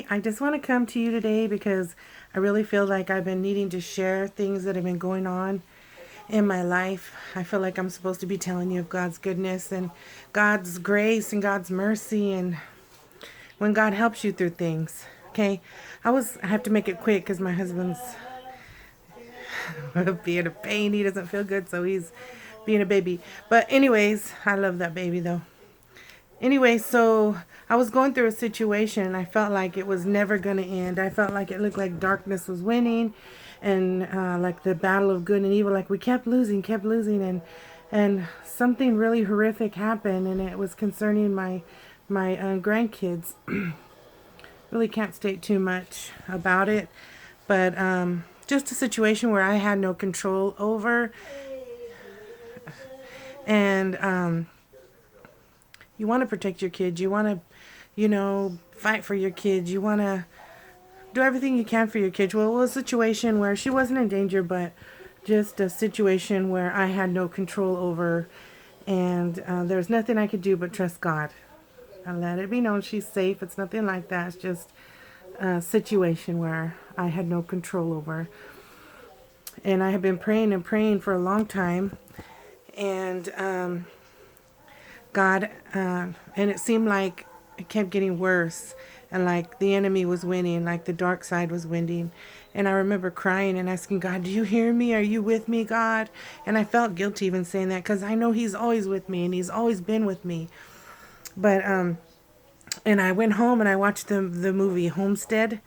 I just want to come to you today because I really feel like I've been needing to share things that have been going on in my life. I feel like I'm supposed to be telling you of God's goodness and God's grace and God's mercy and when God helps you through things. Okay, I have to make it quick because my husband's being a pain. He doesn't feel good, so he's being a baby. But anyways, I love that baby though. Anyway, so I was going through a situation and I felt like it was never going to end. I felt like it looked like darkness was winning and like the battle of good and evil, like we kept losing, and something really horrific happened, and it was concerning my grandkids. Really can't state too much about it, but just a situation where I had no control over, and you want to protect your kids. You want to, fight for your kids. You want to do everything you can for your kids. Well, it was a situation where she wasn't in danger, but just a situation where I had no control over, and there's nothing I could do but trust God. I let it be known she's safe. It's nothing like that. It's just a situation where I had no control over. And I have been praying and praying for a long time. And God, and it seemed like it kept getting worse. And like the enemy was winning, like the dark side was winning. And I remember crying and asking God, do you hear me? Are you with me, God? And I felt guilty even saying that because I know he's always with me and he's always been with me. But, and I went home and I watched the movie Homestead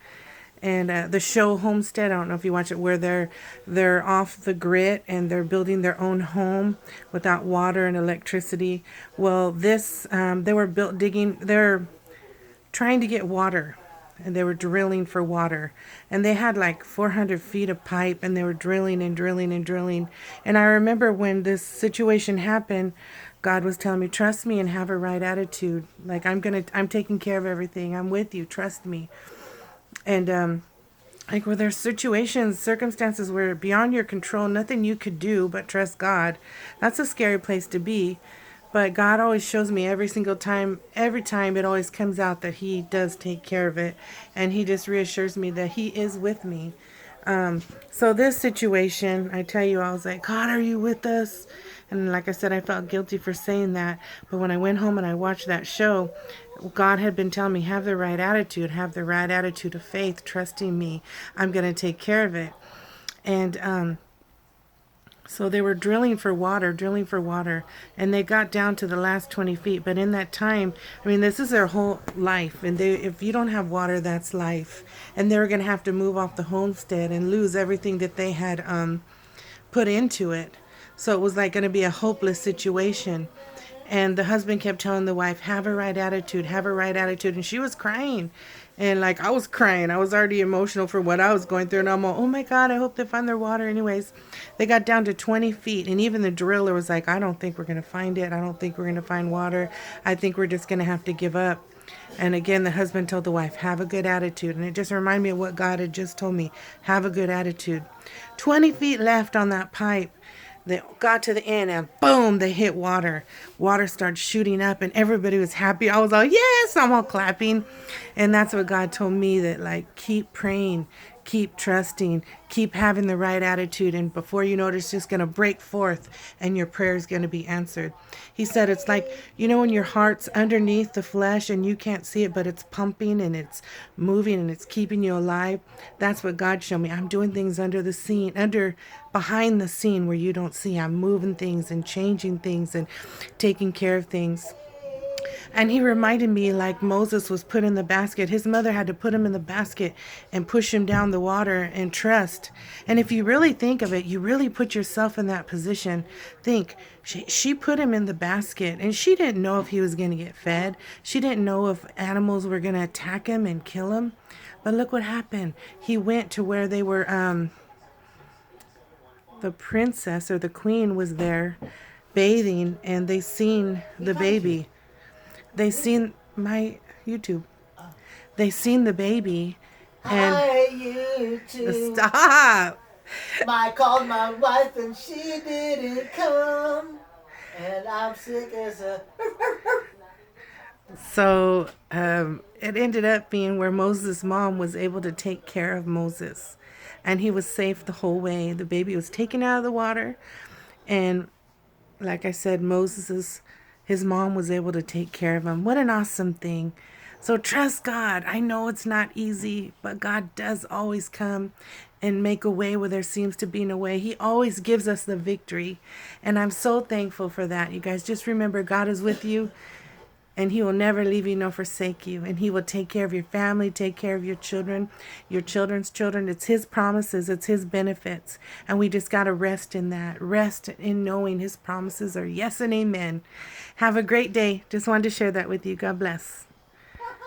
and the show Homestead. I don't know if you watch it, where they're off the grid and they're building their own home without water and electricity. Well, this they were they're trying to get water, and they were drilling for water, and they had like 400 feet of pipe, and they were drilling and drilling and drilling. And I remember when this situation happened, God was telling me, trust me and have a right attitude. Like I'm taking care of everything. I'm with you. Trust me. And like where there's circumstances where beyond your control, nothing you could do but trust God. That's a scary place to be. But God always shows me every time it always comes out that he does take care of it. And he just reassures me that he is with me. So this situation, I tell you, I was like, God, are you with us? And like I said, I felt guilty for saying that. But when I went home and I watched that show, God had been telling me, have the right attitude of faith, trusting me. I'm going to take care of it. And so they were drilling for water, and they got down to the last 20 feet. But in that time, I mean, this is their whole life. And if you don't have water, that's life. And they were going to have to move off the homestead and lose everything that they had put into it. So it was like going to be a hopeless situation. And the husband kept telling the wife, have a right attitude, have a right attitude. And she was crying. And like I was crying. I was already emotional for what I was going through. And I'm all, oh my God, I hope they find their water. Anyways, they got down to 20 feet. And even the driller was like, I don't think we're going to find it. I don't think we're going to find water. I think we're just going to have to give up. And again, the husband told the wife, have a good attitude. And it just reminded me of what God had just told me. Have a good attitude. 20 feet left on that pipe. They got to the end and boom, they hit water. Water started shooting up and everybody was happy. I was like, yes, I'm all clapping. And that's what God told me, that like, keep praying, keep trusting, keep having the right attitude. And before you know it, it's just going to break forth and your prayer is going to be answered. He said, it's like, when your heart's underneath the flesh and you can't see it, but it's pumping and it's moving and it's keeping you alive. That's what God showed me. I'm doing things behind the scene where you don't see. I'm moving things and changing things and taking care of things. And he reminded me, like Moses was put in the basket. His mother had to put him in the basket and push him down the water and trust. And if you really think of it, you really put yourself in that position. Think, she put him in the basket and she didn't know if he was going to get fed. She didn't know if animals were going to attack him and kill him. But look what happened. He went to where they were, the princess or the queen was there bathing, and they seen the baby. They seen my YouTube. They seen the baby. And Hi, YouTube. Stop. I called my wife and she didn't come. And I'm sick as a... So it ended up being where Moses' mom was able to take care of Moses. And he was safe the whole way. The baby was taken out of the water. And like I said, his mom was able to take care of him. What an awesome thing. So trust God. I know it's not easy, but God does always come and make a way where there seems to be no way. He always gives us the victory. And I'm so thankful for that. You guys just remember God is with you, and he will never leave you nor forsake you. And he will take care of your family, take care of your children, your children's children. It's his promises, it's his benefits. And we just got to rest in that. Rest in knowing his promises are yes and amen. Have a great day. Just wanted to share that with you. God bless.